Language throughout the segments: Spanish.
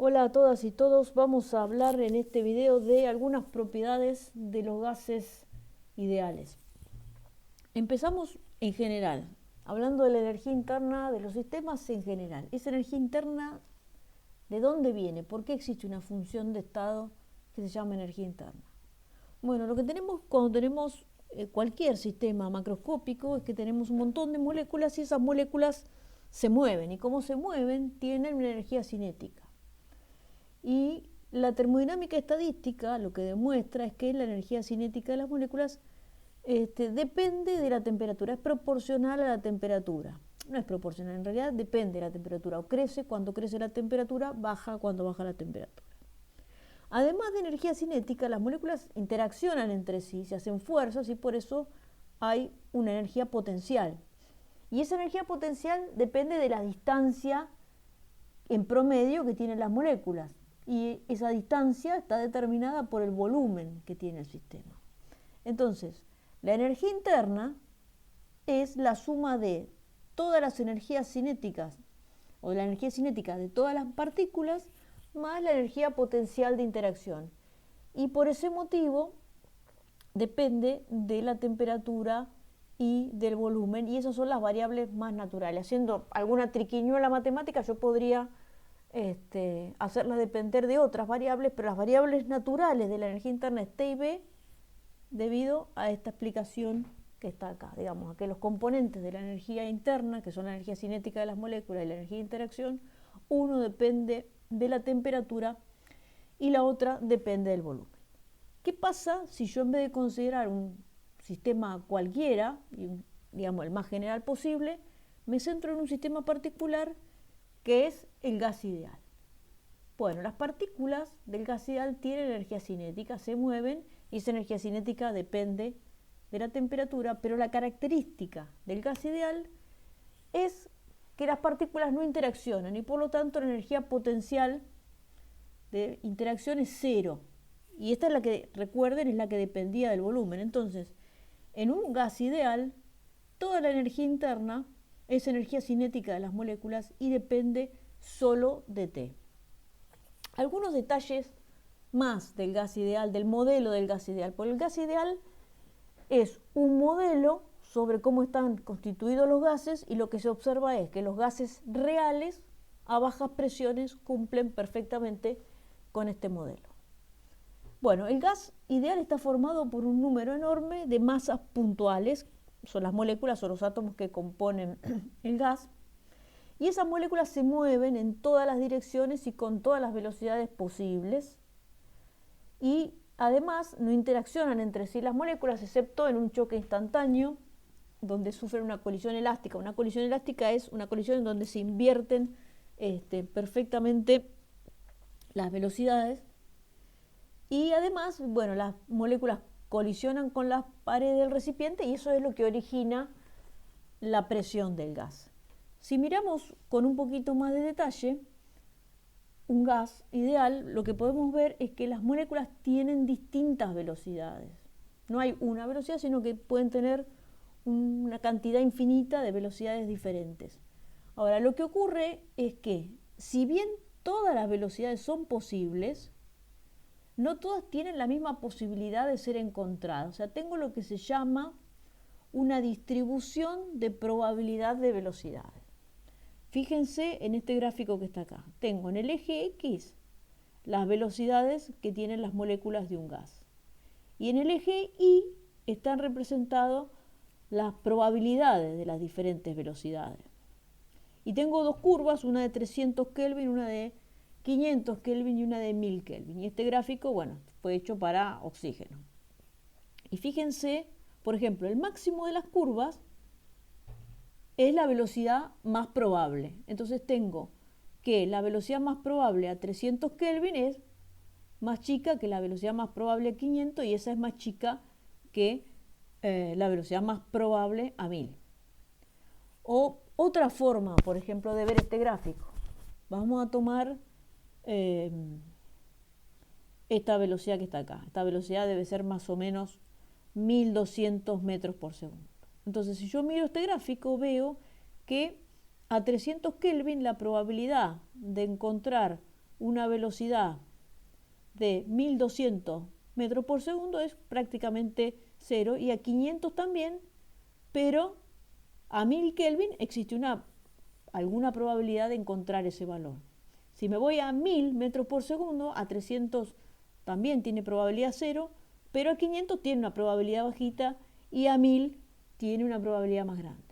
Hola a todas y todos, vamos a hablar en este video de algunas propiedades de los gases ideales. Empezamos en general, hablando de la energía interna de los sistemas en general. Esa energía interna, ¿de dónde viene? ¿Por qué existe una función de estado que se llama energía interna? Bueno, lo que tenemos cuando tenemos cualquier sistema macroscópico es que tenemos un montón de moléculas y esas moléculas se mueven, y como se mueven tienen una energía cinética. Y la termodinámica estadística lo que demuestra es que la energía cinética de las moléculas depende de la temperatura, es proporcional a la temperatura. No es proporcional, en realidad depende de la temperatura, o crece cuando crece la temperatura, baja cuando baja la temperatura. Además de energía cinética, las moléculas interaccionan entre sí, se hacen fuerzas y por eso hay una energía potencial. Y esa energía potencial depende de la distancia en promedio que tienen las moléculas. Y esa distancia está determinada por el volumen que tiene el sistema. Entonces, la energía interna es la suma de todas las energías cinéticas o de la energía cinética de todas las partículas más la energía potencial de interacción. Y por ese motivo depende de la temperatura y del volumen, y esas son las variables más naturales. Haciendo alguna triquiñuela matemática yo podría hacerlas depender de otras variables, pero las variables naturales de la energía interna es T y B debido a esta explicación que está acá. Digamos, a que los componentes de la energía interna, que son la energía cinética de las moléculas y la energía de interacción, uno depende de la temperatura y la otra depende del volumen. ¿Qué pasa si yo, en vez de considerar un sistema cualquiera, digamos el más general posible, me centro en un sistema particular que es el gas ideal? Bueno, las partículas del gas ideal tienen energía cinética, se mueven y esa energía cinética depende de la temperatura, pero la característica del gas ideal es que las partículas no interaccionan y por lo tanto la energía potencial de interacción es cero. Y esta es la que, recuerden, es la que dependía del volumen. Entonces, en un gas ideal, toda la energía interna es energía cinética de las moléculas y depende solo de T. Algunos detalles más del gas ideal, del modelo del gas ideal. Porque el gas ideal es un modelo sobre cómo están constituidos los gases y lo que se observa es que los gases reales a bajas presiones cumplen perfectamente con este modelo. Bueno, el gas ideal está formado por un número enorme de masas puntuales, son las moléculas o los átomos que componen el gas, y esas moléculas se mueven en todas las direcciones y con todas las velocidades posibles, y además no interaccionan entre sí las moléculas, excepto en un choque instantáneo, donde sufren una colisión elástica. Una colisión elástica es una colisión en donde se invierten perfectamente las velocidades. Y además, bueno, las moléculas colisionan con las paredes del recipiente y eso es lo que origina la presión del gas. Si miramos con un poquito más de detalle un gas ideal, lo que podemos ver es que las moléculas tienen distintas velocidades. No hay una velocidad, sino que pueden tener una cantidad infinita de velocidades diferentes. Ahora, lo que ocurre es que, si bien todas las velocidades son posibles, no todas tienen la misma posibilidad de ser encontradas. O sea, tengo lo que se llama una distribución de probabilidad de velocidades. Fíjense en este gráfico que está acá. Tengo en el eje X las velocidades que tienen las moléculas de un gas. Y en el eje Y están representadas las probabilidades de las diferentes velocidades. Y tengo dos curvas, una de 300 Kelvin, una de 500 Kelvin y una de 1000 Kelvin. Y este gráfico, bueno, fue hecho para oxígeno. Y fíjense, por ejemplo, el máximo de las curvas es la velocidad más probable. Entonces tengo que la velocidad más probable a 300 Kelvin es más chica que la velocidad más probable a 500 y esa es más chica que la velocidad más probable a 1000. O otra forma, por ejemplo, de ver este gráfico. Vamos a tomar esta velocidad que está acá. Esta velocidad debe ser más o menos 1200 metros por segundo. Entonces, si yo miro este gráfico, veo que a 300 Kelvin la probabilidad de encontrar una velocidad de 1200 metros por segundo es prácticamente cero, y a 500 también, pero a 1000 Kelvin existe alguna probabilidad de encontrar ese valor. Si me voy a 1000 metros por segundo, a 300 también tiene probabilidad cero, pero a 500 tiene una probabilidad bajita y a 1000 tiene una probabilidad más grande.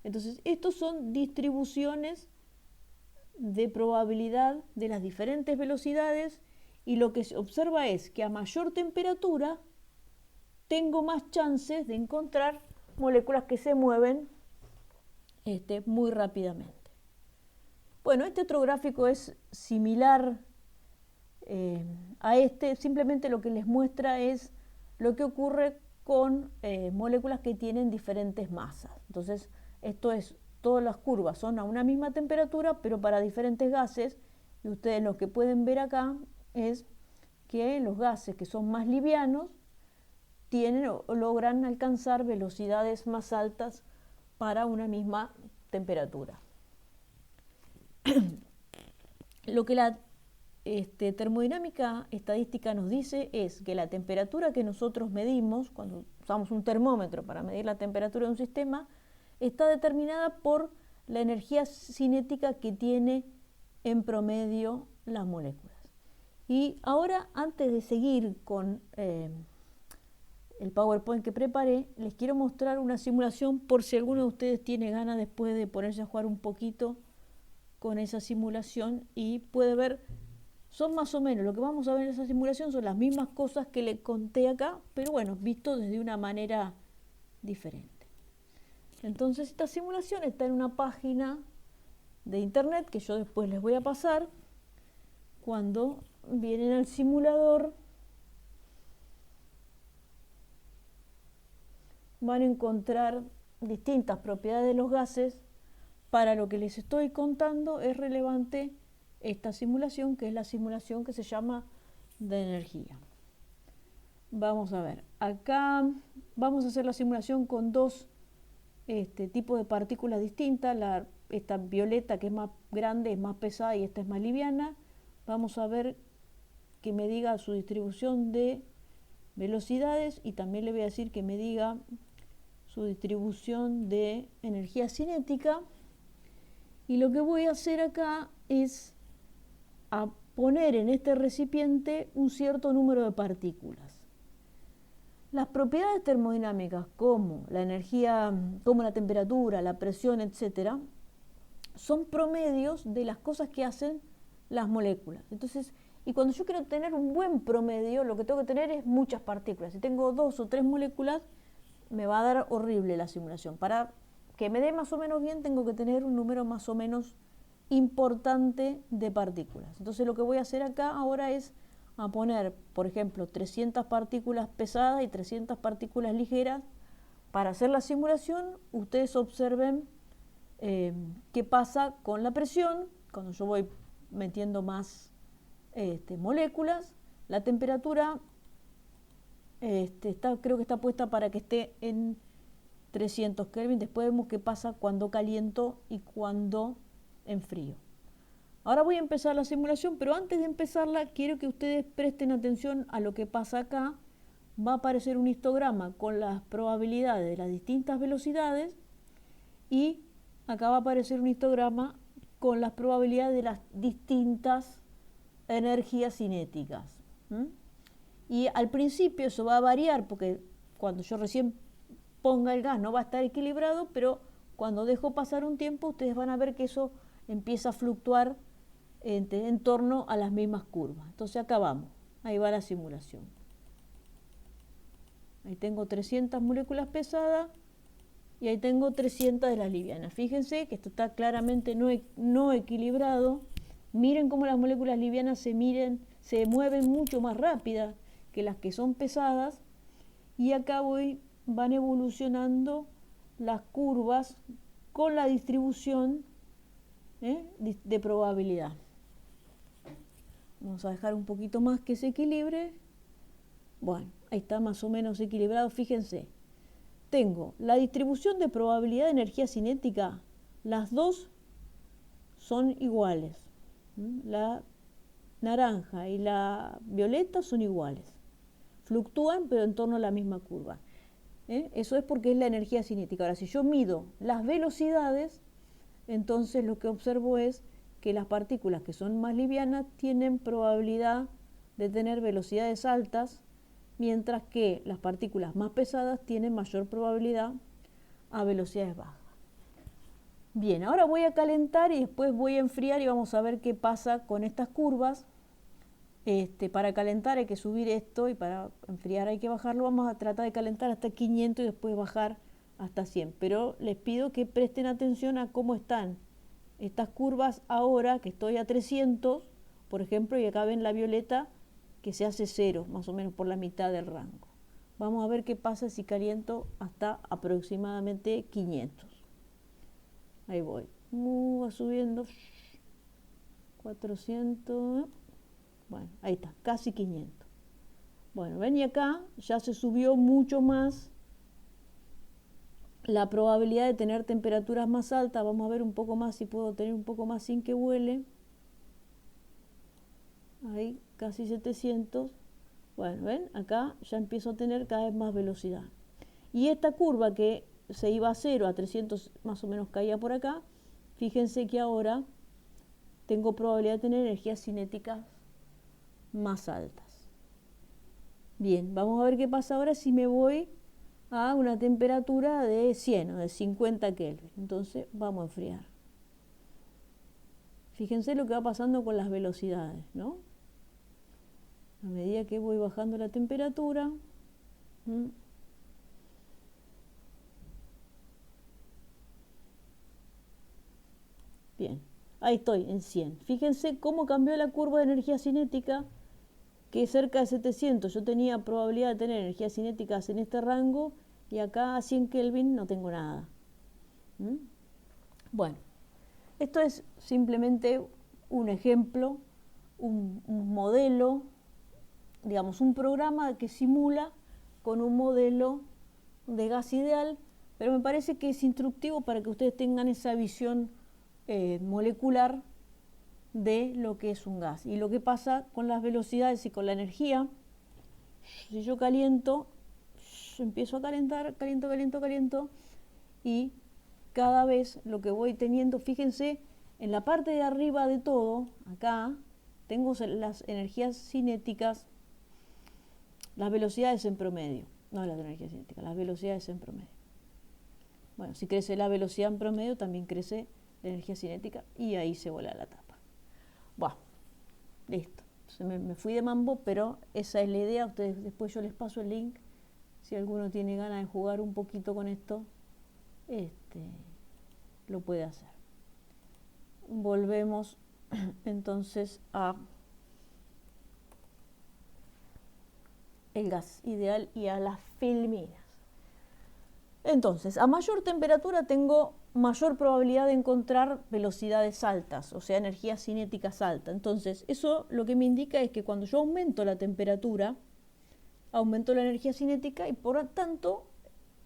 Entonces, estos son distribuciones de probabilidad de las diferentes velocidades, y lo que se observa es que a mayor temperatura tengo más chances de encontrar moléculas que se mueven muy rápidamente. Bueno, este otro gráfico es similar a este, simplemente lo que les muestra es lo que ocurre con moléculas que tienen diferentes masas. Entonces, todas las curvas son a una misma temperatura, pero para diferentes gases, y ustedes lo que pueden ver acá es que los gases que son más livianos logran alcanzar velocidades más altas para una misma temperatura. Lo que la termodinámica estadística nos dice es que la temperatura que nosotros medimos, cuando usamos un termómetro para medir la temperatura de un sistema, está determinada por la energía cinética que tiene en promedio las moléculas. Y ahora, antes de seguir con el PowerPoint que preparé, les quiero mostrar una simulación por si alguno de ustedes tiene ganas después de ponerse a jugar un poquito con esa simulación y puede ver, son más o menos, lo que vamos a ver en esa simulación son las mismas cosas que le conté acá, pero bueno, visto desde una manera diferente. Entonces, esta simulación está en una página de internet que yo después les voy a pasar. Cuando vienen al simulador, van a encontrar distintas propiedades de los gases. Para lo que les estoy contando es relevante esta simulación, que es la simulación que se llama de energía. Vamos a ver, acá vamos a hacer la simulación con dos tipos de partículas distintas. Esta violeta, que es más grande, es más pesada, y esta es más liviana. Vamos a ver que me diga su distribución de velocidades, y también le voy a decir que me diga su distribución de energía cinética. Y lo que voy a hacer acá es a poner en este recipiente un cierto número de partículas. Las propiedades termodinámicas, como la energía, como la temperatura, la presión, etc., son promedios de las cosas que hacen las moléculas. Entonces, y cuando yo quiero tener un buen promedio, lo que tengo que tener es muchas partículas. Si tengo 2 o 3 moléculas, me va a dar horrible la simulación. Para que me dé más o menos bien, tengo que tener un número más o menos importante de partículas. Entonces, lo que voy a hacer acá ahora es a poner, por ejemplo, 300 partículas pesadas y 300 partículas ligeras. Para hacer la simulación, ustedes observen qué pasa con la presión cuando yo voy metiendo más moléculas. La temperatura creo que está puesta para que esté en 300 Kelvin. Después vemos qué pasa cuando caliento y cuando enfrío. Ahora voy a empezar la simulación, pero antes de empezarla quiero que ustedes presten atención a lo que pasa acá. Va a aparecer un histograma con las probabilidades de las distintas velocidades, y acá va a aparecer un histograma con las probabilidades de las distintas energías cinéticas. Y al principio eso va a variar, porque cuando yo recién ponga el gas no va a estar equilibrado, pero cuando dejo pasar un tiempo ustedes van a ver que eso empieza a fluctuar en torno a las mismas curvas. Entonces acá vamos, ahí va la simulación. Ahí tengo 300 moléculas pesadas y ahí tengo 300 de las livianas. Fíjense que esto está claramente no equilibrado. Miren cómo las moléculas livianas se mueven mucho más rápidas que las que son pesadas, y acá van evolucionando las curvas con la distribución de probabilidad. Vamos a dejar un poquito más que se equilibre. Bueno, ahí está más o menos equilibrado. Fíjense, tengo la distribución de probabilidad de energía cinética, las dos son iguales. La naranja y la violeta son iguales. Fluctúan, pero en torno a la misma curva. Eso es porque es la energía cinética. Ahora, si yo mido las velocidades, entonces lo que observo es que las partículas que son más livianas tienen probabilidad de tener velocidades altas, mientras que las partículas más pesadas tienen mayor probabilidad a velocidades bajas. Bien, ahora voy a calentar y después voy a enfriar y vamos a ver qué pasa con estas curvas. Para calentar hay que subir esto y para enfriar hay que bajarlo. Vamos a tratar de calentar hasta 500 y después bajar hasta 100. Pero les pido que presten atención a cómo están estas curvas ahora que estoy a 300, por ejemplo, y acá ven la violeta que se hace 0, más o menos por la mitad del rango. Vamos a ver qué pasa si caliento hasta aproximadamente 500. Ahí voy. Va subiendo. 400. Bueno, ahí está, casi 500. Bueno, ven y acá ya se subió mucho más la probabilidad de tener temperaturas más altas. Vamos a ver un poco más si puedo tener un poco más sin que vuele. Ahí, casi 700. Bueno, ven, acá ya empiezo a tener cada vez más velocidad. Y esta curva que se iba a 0, a 300 más o menos caía por acá, fíjense que ahora tengo probabilidad de tener energías cinéticas más altas. Bien, vamos a ver qué pasa ahora si me voy a una temperatura de 100 o de 50 Kelvin. Entonces vamos a enfriar. Fíjense lo que va pasando con las velocidades, ¿no? A medida que voy bajando la temperatura, bien, ahí estoy en 100. Fíjense cómo cambió la curva de energía cinética, que cerca de 700 yo tenía probabilidad de tener energías cinéticas en este rango, y acá a 100 Kelvin no tengo nada. Bueno, esto es simplemente un ejemplo, un modelo, digamos, un programa que simula con un modelo de gas ideal, pero me parece que es instructivo para que ustedes tengan esa visión molecular de lo que es un gas y lo que pasa con las velocidades y con la energía. Si yo caliento, empiezo a calentar, caliento, y cada vez lo que voy teniendo, fíjense, en la parte de arriba de todo, acá, tengo las energías cinéticas, las velocidades en promedio, no las energías cinéticas, las velocidades en promedio. Bueno, si crece la velocidad en promedio, también crece la energía cinética y ahí se vuela la tapa. Bueno, listo. Me fui de mambo, pero esa es la idea. Ustedes, después yo les paso el link. Si alguno tiene ganas de jugar un poquito con esto, lo puede hacer. Volvemos entonces a el gas ideal y a las filminas. Entonces, a mayor temperatura tengo mayor probabilidad de encontrar velocidades altas, o sea, energías cinéticas altas. Entonces, eso lo que me indica es que cuando yo aumento la temperatura, aumento la energía cinética y por lo tanto,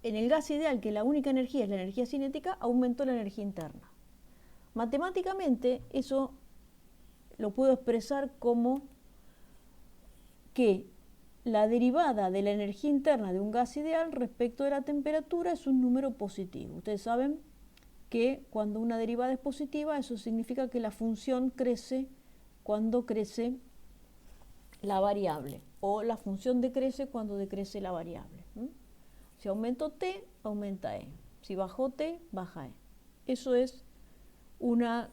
en el gas ideal, que la única energía es la energía cinética, aumento la energía interna. Matemáticamente, eso lo puedo expresar como que la derivada de la energía interna de un gas ideal respecto de la temperatura es un número positivo. Ustedes saben que cuando una derivada es positiva, eso significa que la función crece cuando crece la variable, o la función decrece cuando decrece la variable. Si aumento t, aumenta e. Si bajo t, baja e. Eso es una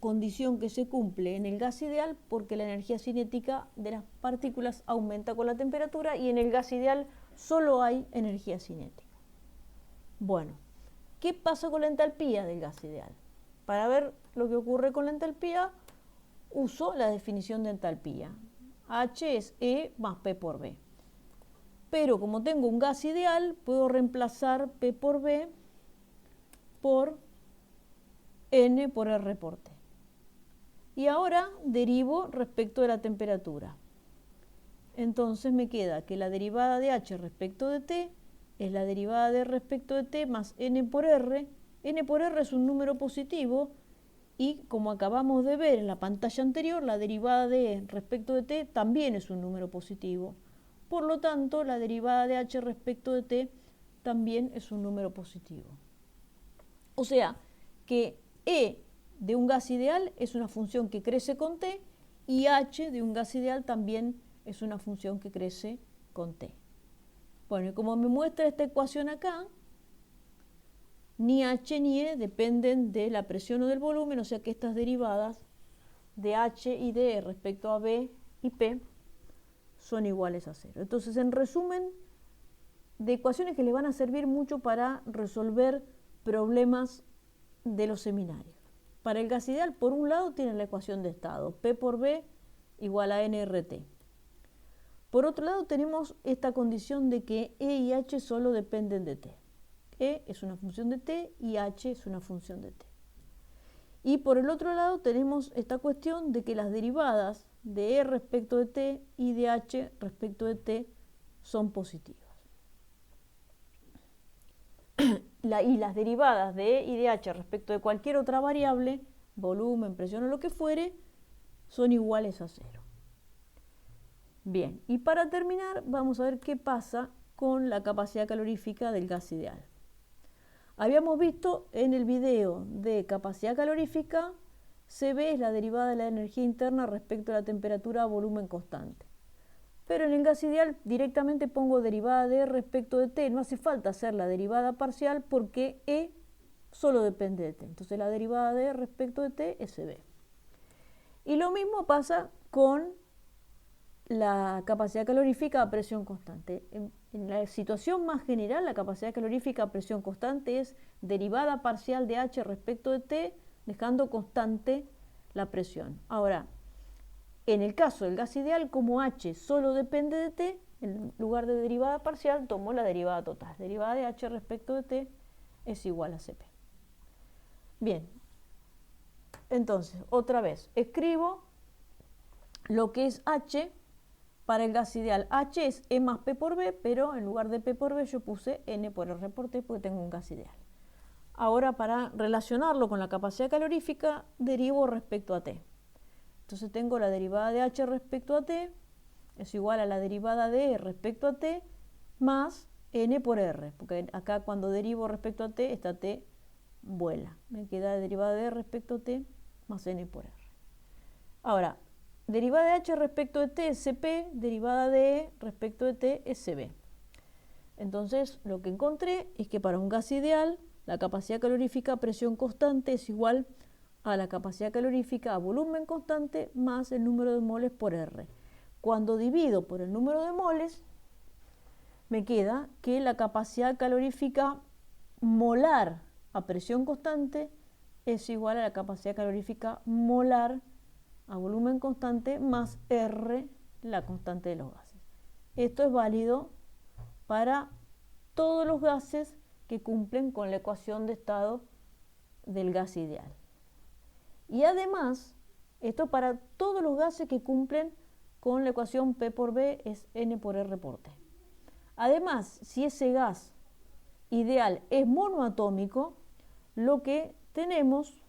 condición que se cumple en el gas ideal porque la energía cinética de las partículas aumenta con la temperatura y en el gas ideal solo hay energía cinética. Bueno, ¿qué pasa con la entalpía del gas ideal? Para ver lo que ocurre con la entalpía, uso la definición de entalpía. H es E más P por B. Pero como tengo un gas ideal, puedo reemplazar P por B por N por R por T. Y ahora derivo respecto de la temperatura. Entonces me queda que la derivada de H respecto de T es la derivada de respecto de T más N por R. N por R es un número positivo Y como acabamos de ver en la pantalla anterior, la derivada de E respecto de t también es un número positivo. Por lo tanto, la derivada de h respecto de t también es un número positivo. O sea, que E de un gas ideal es una función que crece con t y h de un gas ideal también es una función que crece con t. Bueno, y como me muestra esta ecuación acá, ni h ni e dependen de la presión o del volumen, o sea que estas derivadas de h y de e respecto a b y p son iguales a 0. Entonces, en resumen, de ecuaciones que les van a servir mucho para resolver problemas de los seminarios. Para el gas ideal, por un lado, tienen la ecuación de estado, P por B igual a nRT. Por otro lado, tenemos esta condición de que E y H solo dependen de T. E es una función de T y H es una función de T. Y por el otro lado, tenemos esta cuestión de que las derivadas de E respecto de T y de H respecto de T son positivas. Y las derivadas de E y de H respecto de cualquier otra variable, volumen, presión o lo que fuere, son iguales a 0. Bien, y para terminar vamos a ver qué pasa con la capacidad calorífica del gas ideal. Habíamos visto en el video de capacidad calorífica, CB es la derivada de la energía interna respecto a la temperatura a volumen constante. Pero en el gas ideal directamente pongo derivada de E respecto de T, no hace falta hacer la derivada parcial porque E solo depende de T. Entonces la derivada de E respecto de T es CB. Y lo mismo pasa con la capacidad calorífica a presión constante. En la situación más general, la capacidad calorífica a presión constante es derivada parcial de H respecto de T, dejando constante la presión. Ahora, en el caso del gas ideal, como H solo depende de T, en lugar de derivada parcial, tomo la derivada total. Derivada de H respecto de T es igual a Cp. Bien, entonces, otra vez, escribo lo que es H para el gas ideal. H es E más P por B, pero en lugar de P por B yo puse N por R por T porque tengo un gas ideal. Ahora, para relacionarlo con la capacidad calorífica, derivo respecto a T. Entonces tengo la derivada de H respecto a T es igual a la derivada de E respecto a T más N por R, porque acá cuando derivo respecto a T, esta T vuela. Me queda la derivada de E respecto a T más N por R. Ahora, derivada de H respecto de T es Cp, derivada de E respecto de T es Cb. Entonces, lo que encontré es que para un gas ideal, la capacidad calorífica a presión constante es igual a la capacidad calorífica a volumen constante más el número de moles por R. Cuando divido por el número de moles, me queda que la capacidad calorífica molar a presión constante es igual a la capacidad calorífica molar a volumen constante más R, la constante de los gases. Esto es válido para todos los gases que cumplen con la ecuación de estado del gas ideal. Y además, esto para todos los gases que cumplen con la ecuación P por B es N por R por T. Además, si ese gas ideal es monoatómico, lo que tenemos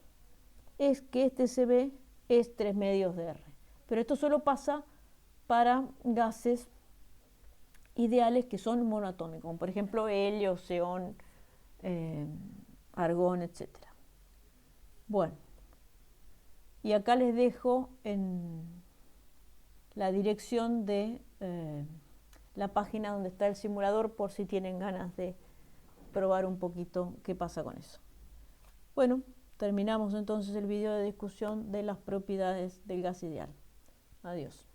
es que este Cb es 3 medios de R. Pero esto solo pasa para gases ideales que son monoatómicos, como por ejemplo helio, xeón, argón, etc. Bueno, y acá les dejo en la dirección de la página donde está el simulador por si tienen ganas de probar un poquito qué pasa con eso. Bueno, terminamos entonces el video de discusión de las propiedades del gas ideal. Adiós.